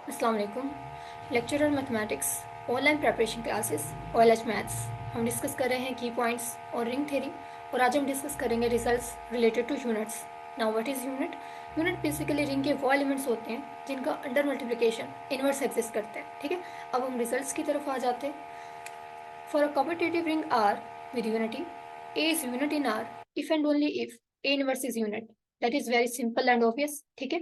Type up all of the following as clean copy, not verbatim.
अस्सलाम वालेकुम। Lecturer mathematics online preparation classes OLH maths हम डिस्कस कर रहे हैं की पॉइंट्स और रिंग थ्योरी। और आज हम डिस्कस करेंगे results related two units. Now what is unit? Unit basically ring के वो एलिमेंट्स होते हैं जिनका अंडर मल्टीप्लिकेशन इनवर्स एग्जिस्ट करता है। ठीक है, अब हम रिजल्ट्स की तरफ आ जाते हैं। For a commutative ring R with unity, A is unit in R if and only if A inverse is unit. That is very simple and obvious. ठीक है,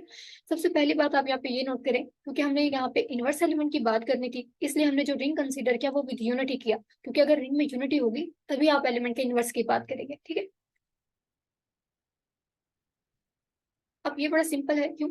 सबसे पहली बात आप यहाँ पे ये नोट करें, क्योंकि हमने यहाँ पे इनवर्स एलिमेंट की बात करनी थी, इसलिए हमने जो रिंग कंसीडर किया वो विद यूनिटी किया, क्योंकि अगर रिंग में यूनिटी होगी तभी आप एलिमेंट के इनवर्स की बात करेंगे। ठीक है, अब ये बड़ा सिंपल है। क्यों?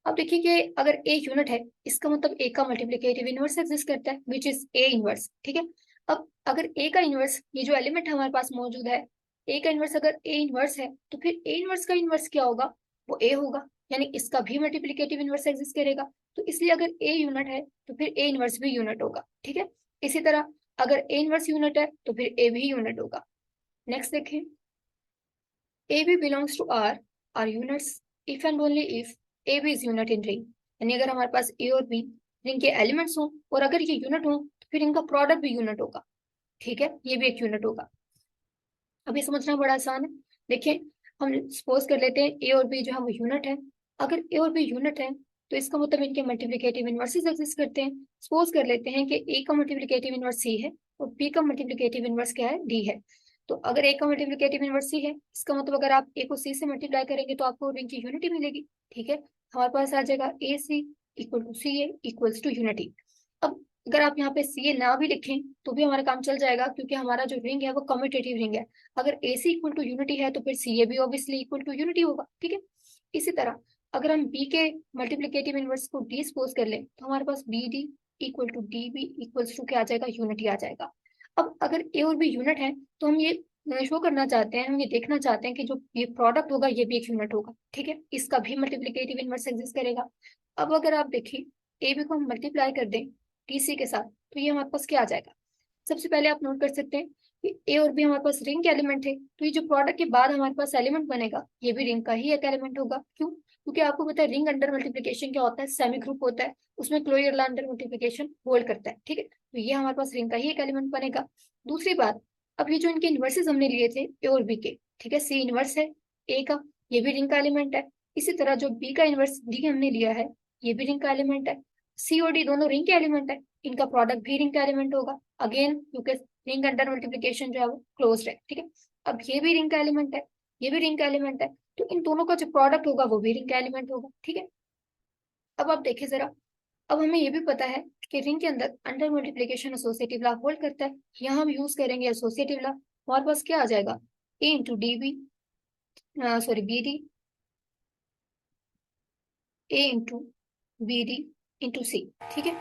अब देखिए कि अगर ए यूनिट है, इसका मतलब ए का मल्टीप्लिकेटिव इनवर्स एग्जिस्ट करता है विच इज ए इनवर्स। ठीक है, अब अगर ए का इनवर्स, ये जो एलिमेंट हमारे पास मौजूद है, ए का इनवर्स अगर ए इनवर्स है तो फिर ए इनवर्स का इनवर्स क्या होगा? वो ए होगा, यानी इसका भी मल्टीप्लिकेटिव इनवर्स एग्जिस्ट करेगा। तो इसलिए अगर ए यूनिट है तो फिर ए इनवर्स भी यूनिट होगा। ठीक है, इसी तरह अगर ए इनवर्स यूनिट है तो फिर ए भी यूनिट होगा। नेक्स्ट देखें, a B belongs to R R units if and only if a B is unit in ring. यानी अगर हमारे पास ए और बी रिंग के एलिमेंट्स हों और अगर ये यूनिट हो तो फिर इनका प्रोडक्ट भी यूनिट होगा। ठीक है, ये भी एक यूनिट होगा। अभी समझना बड़ा आसान है। देखिए, हम सपोज कर लेते हैं ए और बी जो है वो यूनिट है। अगर ए और बी यूनिट है तो इसका मतलब इनके मल्टीप्लिकेटिव इनवर्सेस एग्जिस्ट करते हैं। सपोज कर लेते हैं कि ए का मल्टीप्लिकेटिव इनवर्स सी है और बी का मल्टीप्लिकेटिव इनवर्स क्या है? डी है। तो अगर ए का मल्टीप्लिकेटिव इनवर्स सी है, इसका मतलब अगर आप ए को सी से मल्टीप्लाई करेंगे तो आपको इनकी यूनिटी मिलेगी। ठीक है, हमारे पास आ जाएगा A C equal to C A equals to unity. अब अगर आप यहाँ पे सी ए ना भी लिखें तो भी हमारा काम चल जाएगा, क्योंकि हमारा जो रिंग है वो कम्यूटेटिव रिंग है। अगर ए सी इक्वल टू यूनिटी है तो फिर सी ए भी ऑब्वियसली इक्वल टू यूनिटी होगा। ठीक है, इसी तरह अगर हम बी के मल्टीप्लिकेटिव इनवर्स को डी सपोज कर लें तो हमारे पास B D equal to D B equals to क्या आ जाएगा? यूनिटी आ जाएगा। अब अगर ए और बी यूनिट है तो हम ये शो करना चाहते हैं, हम ये देखना चाहते हैं कि जो ये प्रोडक्ट होगा ये भी एक यूनिट होगा। ठीक है, इसका भी मल्टीप्लिकेटिव इनवर्स एग्जिस्ट करेगा। अब अगर आप देखिए ए बी को हम मल्टीप्लाई कर दें डी सी के साथ तो ये हमारे पास क्या आ जाएगा? सबसे पहले आप नोट कर सकते हैं कि ए और बी हमारे पास रिंग के एलिमेंट है, तो ये जो प्रोडक्ट के बाद हमारे पास एलिमेंट बनेगा ये भी रिंग का ही एक एलिमेंट होगा। क्यों? क्योंकि आपको पता है रिंग अंडर मल्टीप्लिकेशन क्या होता है? सेमी ग्रुप होता है, उसमें क्लोजर अंडर मल्टीप्लिकेशन होल्ड करता है। ठीक है, तो ये हमारे पास रिंग का ही एक एलिमेंट बनेगा। दूसरी बात, अब ये जो इनके इनवर्सेस हमने लिए थे ए और बी के, ठीक है, सी इनवर्स है ए का, ये भी रिंग का एलिमेंट है। इसी तरह जो बी का इनवर्स डी हमने लिया है, ये भी रिंग का एलिमेंट है। सी और डी दोनों रिंग के एलिमेंट है, इनका प्रोडक्ट भी रिंग का एलिमेंट होगा। अगेन क्योंकि रिंग अंडर मल्टीप्लिकेशन जो है वो क्लोज्ड है। ठीक है, अब ये भी रिंग का एलिमेंट है, ये भी रिंग का एलिमेंट है, तो इन दोनों का जो प्रोडक्ट होगा वो भी रिंग का एलिमेंट होगा। ठीक है, अब आप देखिए जरा, अब हमें ये भी पता है कि रिंग के अंदर under multiplication associative law hold करता है। यहाँ हम यूज करेंगे एसोसिएटिव लॉ, हमारे पास क्या आ जाएगा? A into D B, sorry B D, A into B D into C. ठीक है,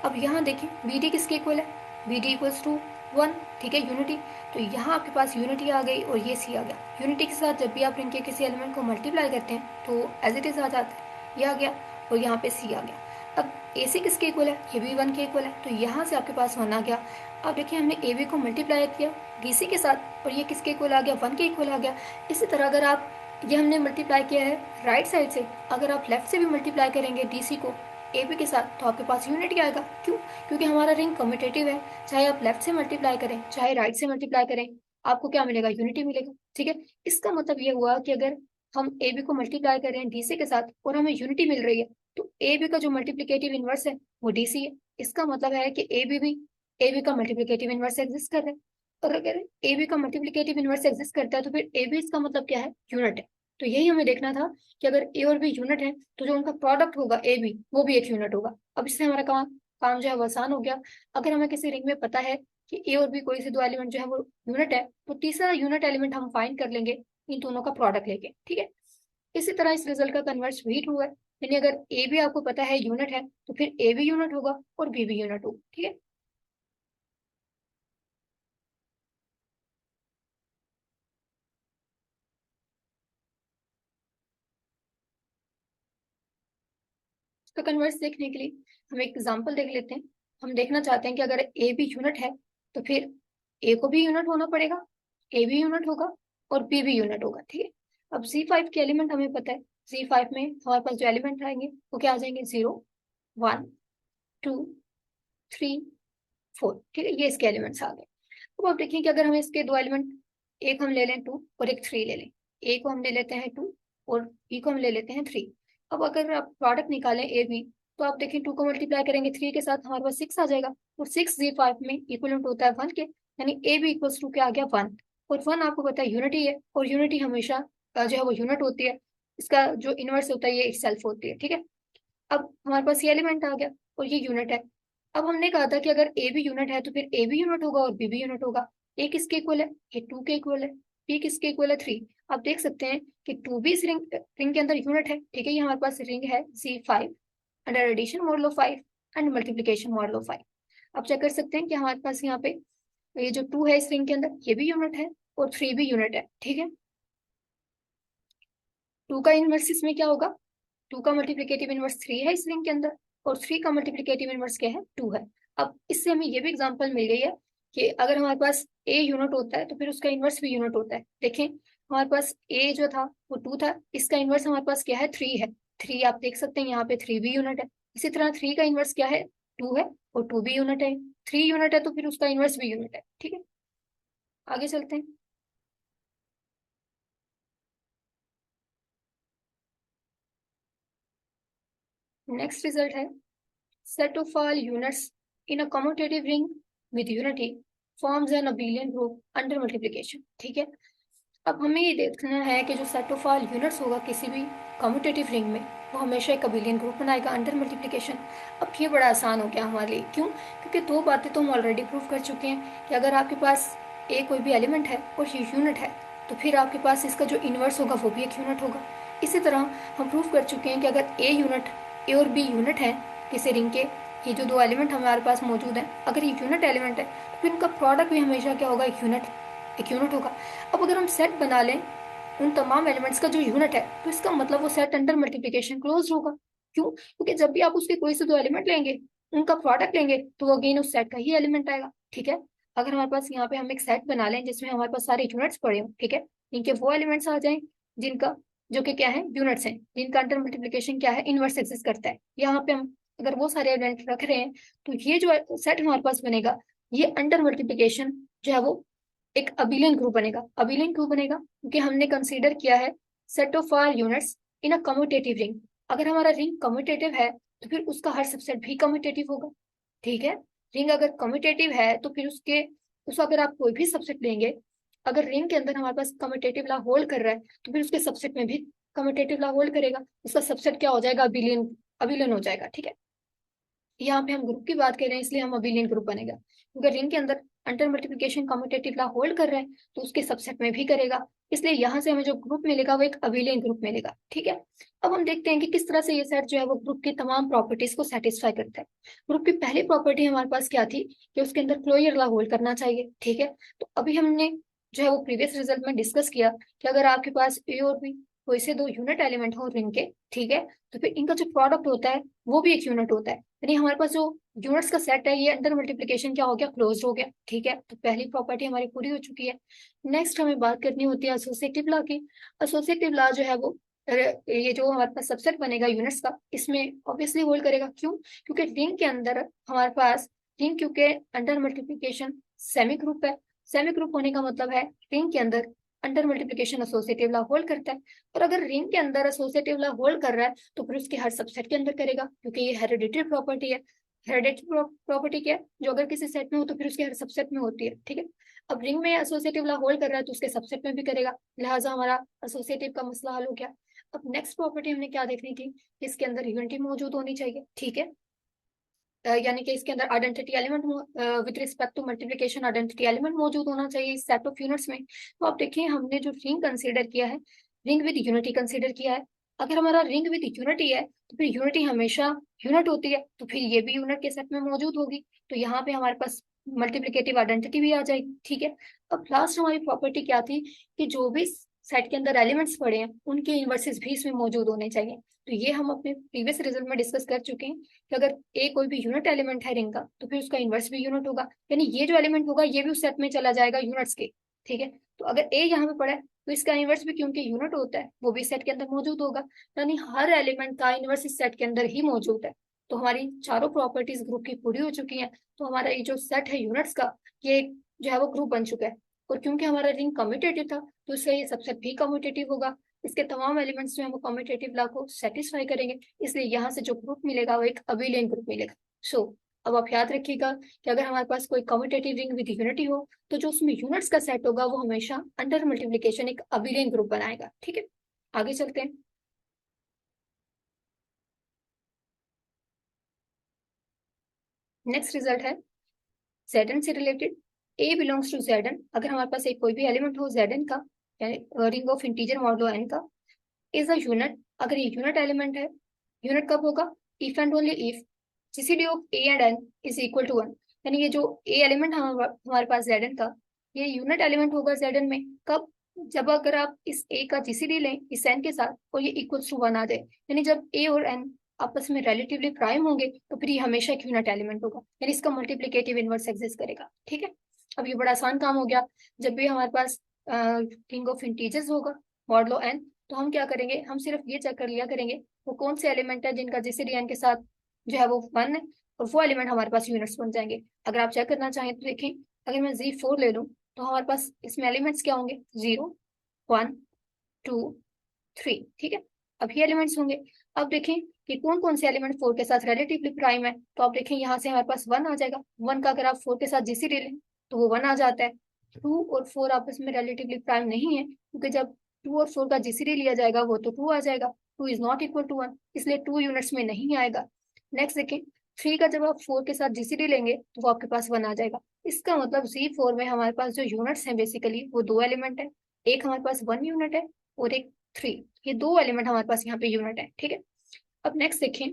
अब यहाँ देखिए बी डी किसके इक्वल है? B D equals to 1। ठीक है, यूनिटी। तो यहाँ आपके पास यूनिटी आ गई और ये सी आ गया। यूनिटी के साथ जब भी आप रिंग के किसी एलिमेंट को मल्टीप्लाई करते हैं तो एज इट इज आ जाता है, ये आ गया और यहाँ पे सी आ गया। अब ए सी किसके इक्वल है? ये भी 1 के इक्वल है, तो यहाँ से आपके पास 1 आ गया। अब देखिए हमने ए बी को मल्टीप्लाई किया डी सी के साथ और ये किसके इक्वल आ गया? 1 के इक्वल आ गया। इसी तरह अगर आप, ये हमने मल्टीप्लाई किया है राइट साइड से, अगर आप लेफ्ट से भी मल्टीप्लाई करेंगे डी सी को ए बी के साथ तो आपके पास यूनिटी आएगा। क्यों? क्योंकि हमारा रिंग कम्यूटेटिव है, चाहे आप लेफ्ट से मल्टीप्लाई करें चाहे राइट से मल्टीप्लाई करें, आपको क्या मिलेगा? यूनिटी मिलेगा। ठीक है, इसका मतलब ये हुआ कि अगर हम ए बी को मल्टीप्लाई करें डी सी के साथ और हमें यूनिटी मिल रही है तो ए बी का जो मल्टीप्लिकेटिव इनवर्स है वो डी सी है। इसका मतलब है कि ए बी का मल्टीप्लिकेटिव इनवर्स एग्जिस्ट कर रहा है। और अगर ए बी का मल्टीप्लिकेटिव इनवर्स एग्जिस्ट करता है तो फिर ए बी इसका मतलब क्या है? यूनिट है। तो यही हमें देखना था कि अगर ए और बी यूनिट है तो जो उनका प्रोडक्ट होगा ए बी वो भी एक यूनिट होगा। अब इससे हमारा काम काम जो है वो आसान हो गया। अगर हमें किसी रिंग में पता है कि ए और बी कोई से दो एलिमेंट जो है वो यूनिट है तो तीसरा यूनिट एलिमेंट हम फाइंड कर लेंगे इन दोनों का प्रोडक्ट लेके। ठीक है, इसी तरह इस रिजल्ट का कन्वर्स भी ट्रू है, यानी अगर ए भी आपको पता है यूनिट है तो फिर ए भी यूनिट होगा और बी भी यूनिट होगा। ठीक है, इसका कन्वर्स देखने के लिए हम एक एग्जांपल देख लेते हैं। हम देखना चाहते हैं कि अगर ए भी यूनिट है तो फिर ए को भी यूनिट होना पड़ेगा, ए भी यूनिट होगा और बी भी यूनिट होगा। ठीक है, अब Z5 के एलिमेंट हमें पता है, Z5 में हमारे पास जो एलिमेंट आएंगे वो क्या आ जाएंगे? 0 1 2 3 4, ठीक है, ये इसके एलिमेंट्स आ गए। अब आप देखिए कि अगर हम इसके दो एलिमेंट, एक हम ले लें 2 और एक 3 ले लें, ए को हम ले लेते हैं 2 और बी को हम ले लेते हैं 3। अब अगर आप प्रोडक्ट निकालें ए बी, तो आप देखिए 2 को मल्टीप्लाई करेंगे 3 के साथ, हमारे पास 6 आ जाएगा, और 6 जी 5 में इक्वलेंट होता है 1 के, यानी ए बी इक्वल्स टू क्या आ गया 1। और 1 आपको पता है यूनिटी है, और यूनिटी हमेशा जो है वो यूनिट होती है, इसका जो इनवर्स होता है ये सेल्फ होती है, ठीक है। अब हमारे पास ये एलिमेंट आ गया और ये यूनिट है। अब हमने कहा था कि अगर ए भी यूनिट है तो फिर ए भी यूनिट होगा और बी भी यूनिट होगा। ए किसके इक्वल है? ये 2 के इक्वल है। बी किसके इक्वल है? 3। आप देख सकते हैं कि 2 भी इस रिंग के अंदर यूनिट है, ठीक है। ये हमारे पास रिंग है C5 under addition modulo 5 and multiplication modulo 5। आप चेक कर सकते हैं कि हमारे पास यहाँ पे ये जो 2 है इस रिंग के अंदर ये भी यूनिट है और 3 भी यूनिट है, ठीक है। 2 का इनवर्स इसमें क्या होगा? 2 का मल्टीप्लिकेटिव इनवर्स 3 है इस रिंग के अंदर, और 3 का मल्टीप्लिकेटिव इनवर्स क्या है? 2 है। अब इससे हमें ये भी एग्जांपल मिल गई है कि अगर हमारे पास ए यूनिट होता है तो फिर उसका इनवर्स भी यूनिट होता है। देखें हमारे पास ए जो था वो 2 था, इसका इनवर्स हमारे पास क्या है? 3 है। 3 आप देख सकते हैं यहाँ पे 3 भी यूनिट है। इसी तरह 3 का इनवर्स क्या है? 2 है, और 2 भी यूनिट है। 3 यूनिट है तो फिर उसका इनवर्स भी यूनिट है, ठीक है। आगे चलते हैं। नेक्स्ट रिजल्ट है set of all units in a commutative ring with unity forms an abelian group under multiplication, ठीक है। अब हमें ये देखना है कि जो सेट ऑफ ऑल यूनिट्स होगा किसी भी कम्यूटेटिव रिंग में, वो हमेशा एक अबिलियन ग्रुप बनाएगा अंडर मल्टीप्लिकेशन। अब ये बड़ा आसान हो गया हमारे लिए, क्यों? क्योंकि दो बातें तो हम ऑलरेडी प्रूव कर चुके हैं कि अगर आपके पास ए कोई भी एलिमेंट है और ये यूनिट है, तो फिर आपके पास इसका जो इन्वर्स होगा वो भी एक यूनिट होगा। इसी तरह हम प्रूव कर चुके हैं कि अगर ए और बी यूनिट है किसी रिंग के, ये जो दो एलिमेंट हमारे पास मौजूद हैं, अगर ये यूनिट एलिमेंट है तो फिर इनका प्रोडक्ट भी हमेशा क्या होगा? एक यूनिट होगा। अब अगर हम सेट बना लें उन तमाम एलिमेंट्स का जो यूनिट है, तो इसका मतलब वो सेट अंडर मल्टीप्लिकेशन क्लोज होगा। क्यों? क्योंकि जब भी आप उसके कोई से दो एलिमेंट लेंगे, उनका प्रोडक्ट लेंगे, तो वो अगेन उस सेट का ही एलिमेंट आएगा, ठीक है। अगर हमारे पास यहाँ पे हम एक सेट बना लें जिसमें हमारे पास सारे यूनिट्स पड़े हों, ठीक है, इनके वो एलिमेंट्स आ जाएं जिनका जो कि क्या है? यूनिट्स हैं, जिनका अंडर मल्टीप्लिकेशन क्या है? इनवर्स एक्सिस्ट करता है। यहाँ पे हम अगर वो सारे एलिमेंट रख रहे हैं, तो ये जो सेट हमारे पास बनेगा, ये अंडर मल्टीप्लिकेशन जो है वो एक अबिलियन ग्रुप बनेगा। अबिलियन क्यों बनेगा? क्योंकि हमने कंसीडर किया है set of R units in a commutative ring. अगर हमारा रिंग कम्यूटेटिव है तो फिर उसका हर सबसेट भी कम्यूटेटिव होगा, ठीक है। रिंग अगर कम्यूटेटिव है तो फिर उसका अगर आप कोई भी सबसेट लेंगे, अगर रिंग के अंदर हमारे पास कम्यूटेटिव ला होल्ड कर रहा है तो फिर उसके सबसेट में भी कम्यूटेटिव ला होल्ड करेगा, उसका सबसेट क्या हो जाएगा? अबिलियन अबिलियन हो जाएगा, ठीक है। यहाँ पे हम ग्रुप की बात कर रहे हैं इसलिए हम अबिलियन ग्रुप बनेगा, क्योंकि रिंग के अंदर अंडर मल्टीप्लिकेशन कम्यूटेटिव ला होल्ड कर रहा है तो उसके सबसेट में भी करेगा, इसलिए यहाँ से हमें जो ग्रुप मिलेगा वो एक अबिलियन ग्रुप मिलेगा, ठीक है। अब हम देखते हैं कि किस तरह से ये सेट जो है वो ग्रुप की तमाम प्रॉपर्टीज को सेटिस्फाई करता है। ग्रुप की पहली प्रॉपर्टी हमारे पास क्या थी कि उसके अंदर क्लोजर ला होल्ड करना चाहिए, ठीक है। तो अभी हमने जो है वो प्रीवियस रिजल्ट में डिस्कस किया कि अगर आपके पास ए और बी कोई से दो यूनिट एलिमेंट हो रिंग के, ठीक है, तो फिर इनका जो प्रोडक्ट होता है वो भी एक यूनिट होता है, यानी हमारे पास जो यूनिट्स का सेट है ये अंडर मल्टीप्लिकेशन क्या हो गया? क्लोज हो गया, ठीक है। तो पहली प्रॉपर्टी हमारी पूरी हो चुकी है। नेक्स्ट हमें बात करनी होती है एसोसिएटिव लॉ की। एसोसिएटिव लॉ जो है वो ये जो हमारे पास सबसेट बनेगा यूनिट्स का, इसमें ऑब्वियसली होल्ड करेगा। क्यों? क्योंकि रिंग के अंदर हमारे पास रिंग क्योंकि अंडर मल्टीप्लिकेशन सेमी ग्रुप है, सेमी ग्रुप होने का मतलब है रिंग के अंदर under multiplication associative law hold करता है। और अगर रिंग के अंदर एसोसिएटिव लॉ होल्ड कर रहा है तो फिर उसके हर सबसेट के अंदर करेगा, क्योंकि ये हेरिडिटरी प्रॉपर्टी है। हेरिडिटरी प्रॉपर्टी क्या है? जो अगर किसी सेट में हो तो फिर उसके हर सबसेट में होती है, ठीक है। अब रिंग में एसोसिएटिव लॉ होल्ड कर रहा है तो उसके सबसेट में भी करेगा, लिहाजा हमारा एसोसिएटिव का मसला हल हो गया। अब नेक्स्ट प्रॉपर्टी हमने क्या देखनी थी? इसके अंदर यूनिटी मौजूद होनी चाहिए, ठीक है। यानी कि इसके अंदर identity element with respect to multiplication identity element मौजूद होना चाहिए इस सेट ऑफ यूनिट्स में। तो आप देखिए हमने जो रिंग कंसीडर किया है, रिंग विद यूनिटी कंसीडर किया है। अगर हमारा रिंग विद यूनिटी है तो फिर यूनिटी हमेशा यूनिट होती है, तो फिर ये भी यूनिट के सेट में मौजूद होगी, तो यहाँ पे हमारे पास मल्टीप्लिकेटिव आइडेंटिटी भी आ जाएगी, ठीक है। अब लास्ट हमारी प्रॉपर्टी क्या थी कि जो भी सेट के अंदर एलिमेंट्स पड़े हैं उनके इनवर्सेस भी इसमें मौजूद होने चाहिए। तो ये हम अपने प्रीवियस रिजल्ट में डिस्कस कर चुके हैं कि अगर ए कोई भी यूनिट एलिमेंट है रिंग का तो फिर उसका इनवर्स भी यूनिट होगा, यानी ये जो एलिमेंट होगा ये भी उस सेट में चला जाएगा यूनिट्स के, ठीक है। तो अगर ए यहाँ पे पड़ा है तो इसका इनवर्स भी क्योंकि यूनिट होता है वो भी सेट के अंदर मौजूद होगा, यानी हर एलिमेंट का इनवर्स इस सेट के अंदर ही मौजूद है। तो हमारी चारों प्रॉपर्टीज ग्रुप की पूरी हो चुकी हैं। तो हमारा ये जो सेट है यूनिट्स का, ये जो है वो ग्रुप बन चुका है। और क्योंकि हमारा रिंग कम्यूटेटिव था तो इसलिए ये सबसे भी कम्यूटेटिव होगा। इसके तमाम एलिमेंट्स जो है वो कम्यूटेटिव लॉ को सेटिस्फाई करेंगे, इसलिए यहाँ से जो ग्रुप मिलेगा वो एक अबिलियन ग्रुप मिलेगा। सो अब आप याद रखिएगा कि अगर हमारे पास कोई कम्यूटेटिव रिंग विद यूनिटी हो तो जो उसमें यूनिट्स का सेट होगा वो हमेशा अंडर मल्टीप्लीकेशन एक अबिलियन ग्रुप बनाएगा। ठीक है, आगे चलते हैं। नेक्स्ट रिजल्ट है Zn से related. A belongs to Zn। अगर हमारे पास एक कोई भी एलिमेंट हो Zn का, यानी ring of integer modulo n का, इज अ यूनिट। अगर ये यूनिट एलिमेंट है, यूनिट कब होगा? If and only if GCD of A and n is equal to 1। यानी ये जो A एलिमेंट हमारे पास Zn का, ये यूनिट एलिमेंट होगा Zn में कब? जब अगर आप इस A का जीसीडी लें इस n के साथ और ये इक्वल्स टू 1 आ जाए, यानी जब A और n आपस में रिलेटिवली प्राइम होंगे तो फिर ये हमेशा एक यूनिट एलिमेंट होगा, यानी इसका मल्टीप्लिकेटिव इनवर्स एग्जिस्ट करेगा। ठीक है, अब ये बड़ा आसान काम हो गया। जब भी हमारे पास रिंग ऑफ इंटीजर्स होगा मॉडलो n, तो हम क्या करेंगे, हम सिर्फ ये चेक कर लिया करेंगे वो कौन से एलिमेंट है जिनका जीसीडी n के साथ जो है वो 1 है, और वो एलिमेंट हमारे पास यूनिट्स बन जाएंगे। अगर आप चेक करना चाहें तो देखें, अगर मैं Z4 ले लूं तो हमारे पास इसमें एलिमेंट्स क्या होंगे? 0, 1, 2, 3। ठीक है, अब ये एलिमेंट्स होंगे। अब देखें कि कौन कौन से एलिमेंट 4 के साथ रिलेटिवली प्राइम है, तो आप देखें यहाँ से हमारे पास 1 आ जाएगा। 1 का अगर आप 4 के साथ जीसीडी लें तो वो 1 आ जाता है। 2 और 4 आपस में रिलेटिवली प्राइम नहीं है, क्योंकि जब 2 और 4 का जीसीडी लिया जाएगा वो तो 2 आ जाएगा। 2 इज नॉट इक्वल टू 1, इसलिए 2 यूनिट्स में नहीं आएगा। नेक्स्ट देखें, 3 का जब आप 4 के साथ जीसीडी लेंगे तो वो आपके पास 1 आ जाएगा। इसका मतलब Z4 में हमारे पास जो यूनिट्स हैं बेसिकली वो दो एलिमेंट है। एक हमारे पास 1 यूनिट है और एक 3। ये दो एलिमेंट हमारे पास यहाँ पे यूनिट है। ठीक है, अब नेक्स्ट देखें।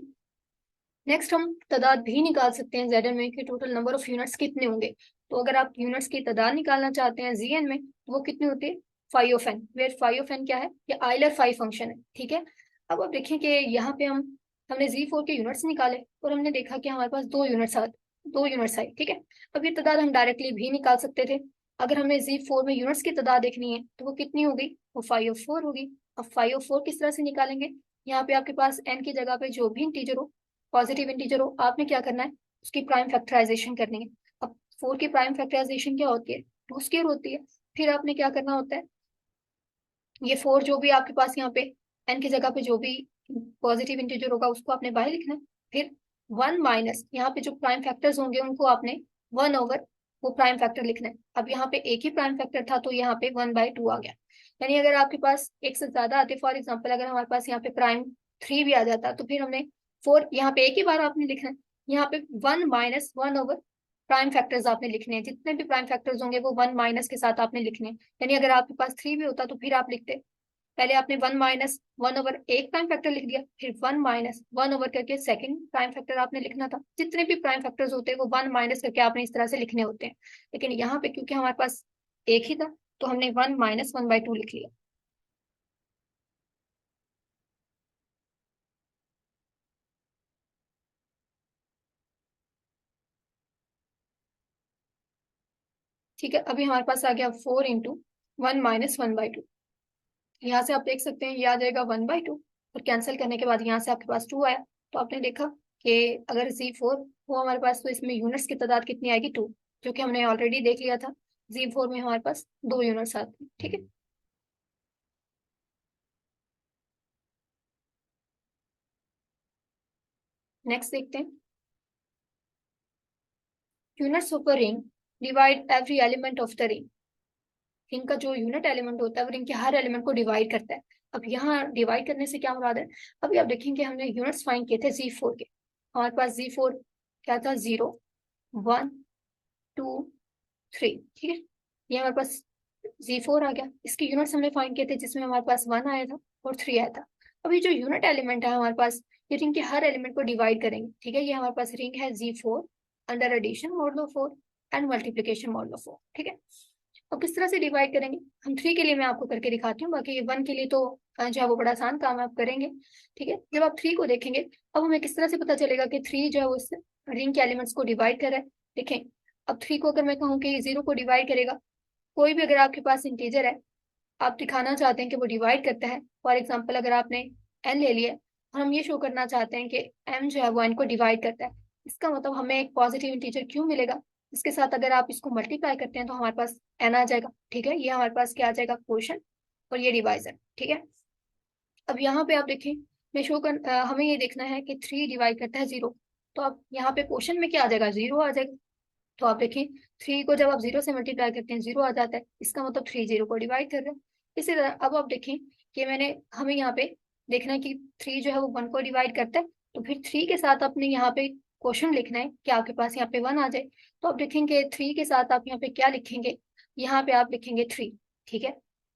नेक्स्ट हम तादाद भी निकाल सकते हैं Zn में कि टोटल नंबर ऑफ यूनिट्स कितने होंगे। तो अगर आप यूनिट्स की तादाद निकालना चाहते हैं Zn में तो वो कितने होते हैं? Five of n, where five of n क्या है? ये आइलर फाइव फंक्शन है। ठीक है, अब आप देखें कि यहाँ पे हमने Z4 के यूनिट्स निकाले और हमने देखा कि हमारे पास दो यूनिट्स आए। ठीक है, अब ये तादाद हम डायरेक्टली भी निकाल सकते थे। अगर हमें Z4 में यूनिट्स की तादाद देखनी है तो वो कितनी होगी? वो 5/4 होगी। अब 5/4 किस तरह से निकालेंगे? यहाँ पे आपके पास n की जगह पे जो भी इंटीजर हो, पॉजिटिव इंटीजर हो, आपने क्या करना है, उसकी प्राइम फैक्टराइजेशन करनी है। अब 4 की प्राइम फैक्टराइजेशन क्या होती है? 2 स्क्वायर होती है। फिर आपने क्या करना होता है, ये 4 जो भी आपके पास यहाँ पे n की जगह पे जो भी पॉजिटिव इंटीजर होगा उसको आपने बाहर लिखना है। फिर 1 माइनस यहाँ पे जो प्राइम फैक्टर्स होंगे उनको आपने 1/, वो प्राइम फैक्टर लिखना है। अब यहाँ पे एक ही प्राइम फैक्टर था तो यहाँ पे 1/2 आ गया। यानी अगर आपके पास एक से ज्यादा आते, फॉर एग्जाम्पल अगर हमारे पास यहाँ पे प्राइम 3 भी आ जाता तो फिर हमने 4 यहाँ पे एक ही बार आपने लिखना है। यहाँ पे 1 - 1/, प्राइम फैक्टर्स आपने लिखने हैं। जितने भी प्राइम फैक्टर्स होंगे वो 1 माइनस के साथ आपने लिखने हैं। यानी अगर आपके पास 3 भी होता तो फिर आप लिखते, पहले आपने 1 - 1/, एक प्राइम फैक्टर लिख दिया, फिर 1 - 1/, करके सेकंड प्राइम फैक्टर आपने लिखना था। जितने भी प्राइम फैक्टर्स होते हैं वो 1 माइनस करके आपने इस तरह से लिखने होते हैं। लेकिन यहाँ पे क्योंकि हमारे पास एक ही था तो हमने 1 - 1/2 लिख लिया। ठीक है, अभी हमारे पास आ गया 4 × 1 - 1/2। यहाँ से आप देख सकते हैं ये आ जाएगा 1/2, और कैंसिल करने के बाद यहाँ से आपके पास 2 आया। तो आपने देखा कि अगर Z4 हो हमारे पास तो इसमें यूनिट्स की तादाद कितनी आएगी? 2, जो कि हमने ऑलरेडी देख लिया था। Z4 में हमारे पास 2 यूनिट्स आते हैं। ठीक है, नेक्स्ट देखते हैं। Units of a ring divide every element of the ring. Ring का जो यूनिट एलिमेंट होता है वो रिंग के हर एलिमेंट को डिवाइड करता है। अब यहाँ डिवाइड करने से क्या मुराद है? अभी आप देखेंगे हमने यूनिट्स फाइंड किए थे Z4 के। हमारे पास Z4 क्या था? 0, 1, 2, 3। ठीक है, ये हमारे पास Z4 आ गया। इसके यूनिट्स हमने फाइंड किए थे जिसमें हमारे पास 1 आया था और 3 आया था। अब ये जो यूनिट एलिमेंट है हमारे पास, ये रिंग के हर एलिमेंट को डिवाइड करेंगे। ठीक है, ये हमारे पास रिंग है Z4 under addition modulo 4 and multiplication modulo 4। ठीक है, अब किस तरह से डिवाइड करेंगे? हम 3 के लिए मैं आपको करके दिखाती हूँ, बाकी 1 के लिए तो जो है वो बड़ा आसान काम है, आप करेंगे। ठीक है, जब आप 3 को देखेंगे, अब हमें किस तरह से पता चलेगा कि 3 जो है वो इस रिंग के एलिमेंट्स को डिवाइड कर रहा है? देखें, अब 3 को अगर मैं कहूँ कि 0 को डिवाइड करेगा, कोई भी अगर आपके पास इंटीजर है, आप दिखाना चाहते हैं कि वो डिवाइड करता है, फॉर एग्जाम्पल अगर आपने n ले लिया और हम ये शो करना चाहते हैं कि m जो है वो n को डिवाइड करता है। इसका मतलब हमें एक पॉजिटिव इंटीजर क्यों मिलेगा, इसके साथ अगर आप इसको मल्टीप्लाई करते हैं तो हमारे पास n आ जाएगा। ठीक है, ये हमारे पास क्या आ जाएगा, क्वोशंट, और ये डिवाइजर। ठीक है, अब यहाँ पे आप देखें, मैं हमें ये देखना है कि 3 डिवाइड करता है 0। तो अब यहाँ पे क्वोशंट में क्या आ जाएगा, 0 आ जाएगा। तो आप देखें, 3 को जब आप 0 से मल्टीप्लाई करते हैं 0 आ जाता है, इसका मतलब 3 0 को डिवाइड कर रहे हैं। इसी तरह अब आप देखें कि हमें यहाँ पे देखना है कि 3 जो है वो 1 को डिवाइड करता है। तो फिर 3 के साथ अपने यहाँ पे क्वेश्चन लिखना है कि आपके पास यहाँ पे 1 आ जाए। तो आप देखेंगे 3 के साथ आप यहाँ पे क्या लिखेंगे, यहाँ पे आप लिखेंगे 3। ठीक है,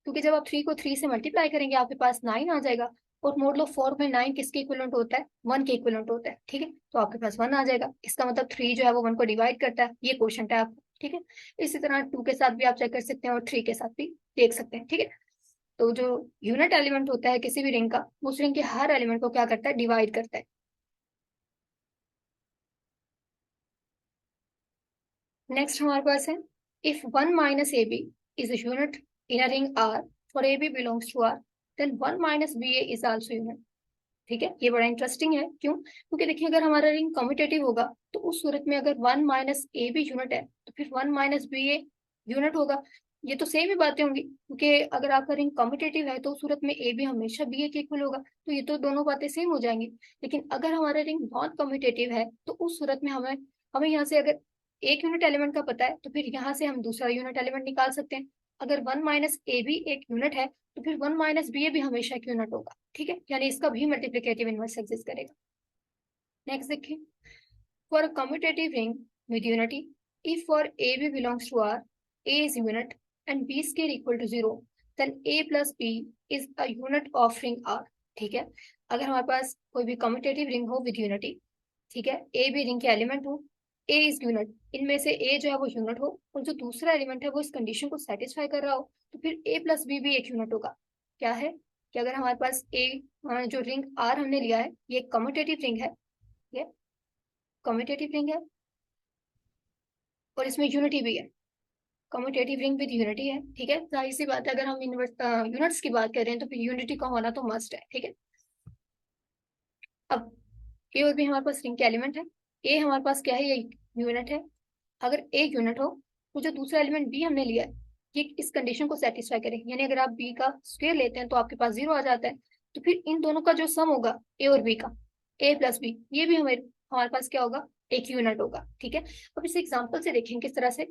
क्योंकि जब आप 3 को 3 से मल्टीप्लाई करेंगे आपके पास 9 आ जाएगा। और मोड 4 में 9 किसके इक्विवेलेंट होता है, 1 के इक्विवेलेंट होता है। ठीक है, तो आपके पास 1 आ जाएगा। इसका मतलब 3 जो है वो 1 को डिवाइड करता है, ये क्वेश्चन है आपको। ठीक है, इसी तरह 2 के साथ भी आप चेक कर सकते हैं और 3 के साथ भी देख सकते हैं। ठीक है, तो जो यूनिट एलिमेंट होता है किसी भी रिंग का, उस रिंग के हर एलिमेंट को क्या करता है, डिवाइड करता है। नेक्स्ट हमारे पास है, if 1 minus A B is a unit in a ring R for AB belongs to R, then 1 minus BA is also unit। ठीक है, ये बड़ा इंटरेस्टिंग है। क्यों, क्योंकि देखिए अगर हमारा रिंग कम्यूटेटिव होगा तो उस सूरत में अगर 1 माइनस ए बी यूनिट है तो फिर 1 माइनस बी ए यूनिट होगा। ये तो सेम ही बातें होंगी, क्योंकि अगर आपका रिंग कम्यूटेटिव है तो उस सूरत में ए बी हमेशा बी ए के इक्वल होगा, तो ये तो दोनों बातें सेम हो जाएंगी। लेकिन अगर हमारा रिंग नॉन कम्यूटेटिव है तो उस सूरत में हमें हमें यहाँ से अगर एक यूनिट एलिमेंट का पता है तो फिर यहाँ से हम दूसरा यूनिट एलिमेंट निकाल सकते हैं। अगर 1 माइनस ए बी एक यूनिट है तो फिर 1 माइनस बी ए भी हमेशा एक यूनिट होगा। ठीक है, यानी इसका भी मल्टीप्लिकेटिव इनवर्स एग्जिस्ट करेगा। नेक्स्ट देखिए, for a commutative ring with unity, if for A B belongs to R, A is unit and B square equal to 0, then A plus B is a unit of ring R. ठीक है, अगर हमारे पास कोई भी commutative ring हो with unity, ठीक है, ए भी रिंग के एलिमेंट हो, ए इज यूनिट, इनमें से ए जो है वो यूनिट हो और जो दूसरा एलिमेंट है वो इस कंडीशन को सेटिस्फाई कर रहा हो, तो फिर ए प्लस बी भी एक यूनिट होगा। क्या है कि अगर हमारे पास जो रिंग आर हमने लिया है ये कम्यूटेटिव रिंग है, ये कम्यूटेटिव रिंग है और इसमें यूनिटी भी है। कम्यूटेटिव रिंग विद यूनिटी है। ठीक है, जाहिर सी बात है अगर हम यूनिट्स की बात कर रहे हैं तो फिर यूनिटी का होना तो मस्ट है। ठीक है, अब ए और बी हमारे पास रिंग के एलिमेंट है। ए हमारे पास क्या है, ये यूनिट है। अगर ए यूनिट हो तो जो दूसरा एलिमेंट बी हमने लिया है ये इस कंडीशन को सेटिस्फाई करे, यानी अगर आप बी का स्क्वायर लेते हैं तो आपके पास 0 आ जाता है। तो फिर इन दोनों का जो सम होगा ए और बी का, ए प्लस बी, ये भी हमारे हमारे पास क्या होगा, एक यूनिट होगा। ठीक है, अब इस एग्जाम्पल से देखें किस तरह से।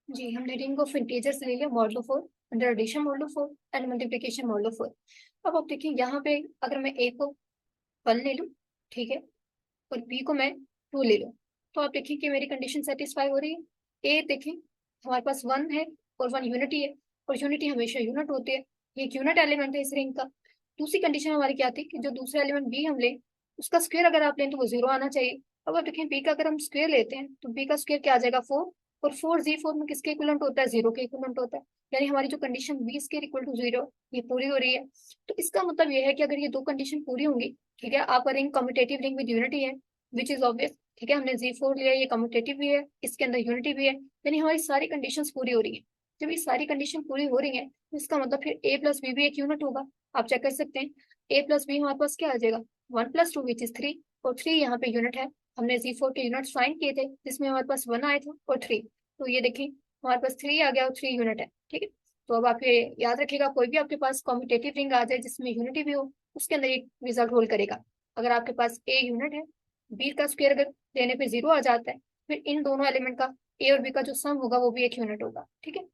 जी, हमने रिंग ऑफ इंटीजर्स ले लिया modulo 4, under addition modulo 4 and multiplication modulo 4। अब आप देखिए यहाँ पे अगर मैं ए को 1 ले लूँ, ठीक है, और बी को मैं 2 ले लूँ, तो आप देखिए कि मेरी कंडीशन सेटिस्फाई हो रही है। ए देखें, हमारे पास 1 है और 1 यूनिटी है, और यूनिटी हमेशा यूनिट होती है, ये एक यूनिट एलिमेंट है इस रिंग का। दूसरी कंडीशन हमारी क्या थी कि जो दूसरा एलिमेंट बी हम लें उसका स्क्वायर अगर आप लें तो वो 0 आना चाहिए। अब आप देखें बी का अगर हम स्क्वायर लेते हैं तो बी का स्क्वायर क्या आ जाएगा, 4, और 4 में किसके इक्विवेलेंट होता है, 0 के इक्विवेलेंट होता है। यानी हमारी जो condition B square equal to 0 ये पूरी हो रही है। तो इसका मतलब ये है कि अगर ये दो कंडीशन पूरी होंगी, ठीक है, आपका ring commutative ring with unity है, विच इज ऑब्वियस। ठीक है, हमने Z4 लिया, ये कम्यूटेटिव भी है, इसके अंदर यूनिटी भी है, यानी हमारी सारी कंडीशंस पूरी हो रही है। जब ये सारी कंडीशन पूरी हो रही है तो इसका मतलब फिर ए प्लस बी भी एक यूनिट होगा। आप चेक कर सकते हैं, ए प्लस बी हमारे पास क्या आ जाएगा, 1 + 2 विच इज 3, और 3 यहाँ पे यूनिट है। हमने Z4 के यूनिट फाइंड किए थे जिसमें हमारे पास 1 आए थे और 3, तो ये देखिए हमारे पास 3 आ गया और 3 यूनिट है। ठीक है, तो अब आप ये याद रखिएगा, कोई भी आपके पास कॉम्पिटेटिव रिंग आ जाए जिसमें यूनिटी भी हो उसके अंदर एक रिजल्ट होल्ड करेगा। अगर आपके पास ए यूनिट है, बी का स्क्वायर अगर देने पे 0 आ जाता है, फिर इन दोनों एलिमेंट का ए और बी का जो सम होगा वो भी एक यूनिट होगा। ठीक है,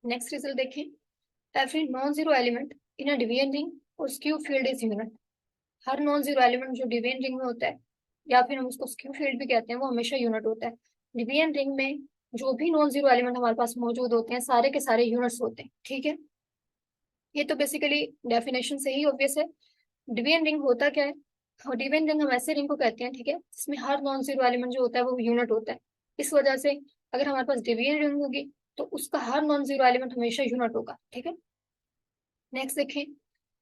नेक्स्ट रिजल्ट देखें, every non zero element in a division ring और स्क्यू फील्ड इज यूनिट। हर नॉन जीरो एलिमेंट जो डिवीजन रिंग में होता है, या फिर हम उसको स्क्यू फील्ड भी कहते हैं, वो हमेशा यूनिट होता है। डिवीजन रिंग में जो भी नॉन जीरो एलिमेंट हमारे पास मौजूद होते हैं सारे के सारे यूनिट्स होते हैं। ठीक है, ये तो बेसिकली डेफिनेशन से ही ऑब्वियस है। डिवीजन रिंग होता क्या है, और डिवीजन रिंग हम ऐसे रिंग को कहते हैं, ठीक है, जिसमें हर नॉन जीरो एलिमेंट जो होता है वो यूनिट होता है। इस वजह से अगर हमारे पास डिवीजन रिंग होगी तो उसका हर नॉन जीरो एलिमेंट हमेशा यूनिट होगा, ठीक है। नेक्स्ट देखें,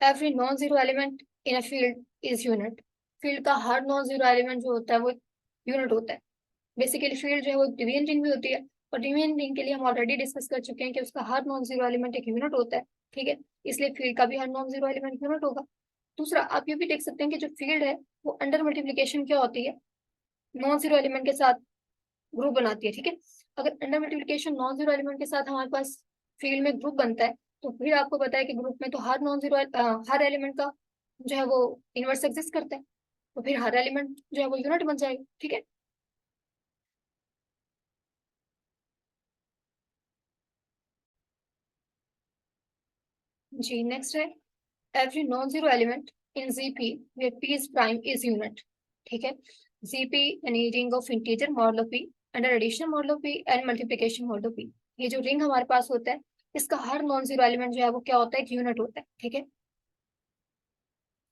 every non zero element in a field is unit. Field का हर नॉन जीरो एलिमेंट जो होता है वो यूनिट होता है। बेसिकली फील्ड जो है वो डिवीजन रिंग भी होती है, और डिवीजन रिंग के लिए हम ऑलरेडी डिस्कस कर चुके हैं कि उसका हर नॉन जीरो एलिमेंट एक यूनिट होता है, ठीक है। इसलिए फील्ड का भी हर नॉन जीरो एलिमेंट यूनिट होगा। दूसरा, आप ये भी देख सकते हैं कि जो फील्ड है वो अंडर मल्टीप्लीकेशन क्या होती है, नॉन जीरो एलिमेंट के साथ ग्रुप बनाती है, ठीक है। अगर under multiplication non zero element के साथ हमारे पास फील्ड में ग्रुप बनता है, तो फिर आपको पता है कि ग्रुप में तो हर नॉन जीरो हर एलिमेंट का जो है वो इनवर्स एग्जिस्ट करता है, तो फिर हर एलिमेंट जो है वो यूनिट बन जाएगा, ठीक है। जी नेक्स्ट है, every non zero element in GP where p is prime is unit, ठीक है। जीपी यानी ring of integer model of p under edition model of p and multiplication model of p। ये जो रिंग हमारे पास होता है, इसका हर नॉन जीरो एलिमेंट जो है वो क्या होता है, एक यूनिट होता है, ठीक है।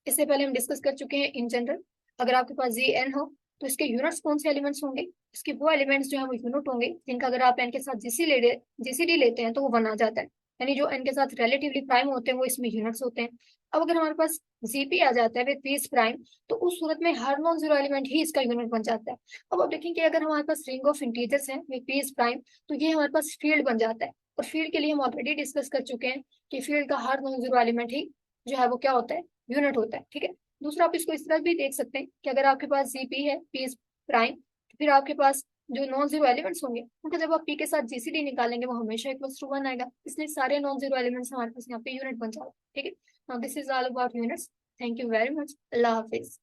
इससे पहले हम डिस्कस कर चुके हैं इन जनरल, अगर आपके पास जी एन हो तो इसके यूनिट्स कौन से एलिमेंट्स होंगे, इसके वो एलिमेंट्स जो है वो यूनिट होंगे जिनका अगर आप एन के साथ जीसीडी लेते हैं तो वो बना जाता है, यानी जो एन के साथ रिलेटिवली प्राइम होते हैं वो इसमें यूनिट्स होते हैं। अब अगर हमारे पास जीपी आ जाता है विद पी इज प्राइम, तो उस सूरत में हर नॉन जीरो एलिमेंट ही इसका यूनिट बन जाता है। अब आप देखेंगे अगर हमारे पास रिंग ऑफ इंटीजर्स हैं विद पी इज प्राइम, तो ये हमारे पास फील्ड बन जाता है, और फील्ड के लिए हम ऑलरेडी डिस्कस कर चुके हैं कि फील्ड का हर नॉन जीरो एलिमेंट ही जो है वो क्या होता है, यूनिट होता है, ठीक है। दूसरा, आप इसको इस तरह भी देख सकते हैं कि अगर आपके पास जीपी है पी इज प्राइम, तो फिर आपके पास जो नॉन जीरो एलिमेंट्स होंगे उनका जब आप पी के साथ जीसीडी निकालेंगे वो हमेशा इक्वल्स टू 1 आएगा, इसलिए सारे नॉन जीरो एलिमेंट्स हमारे पास यहाँ पे यूनिट बन जाएगा, ठीक है। Now this is all about units. Thank you very much. Allah Hafiz.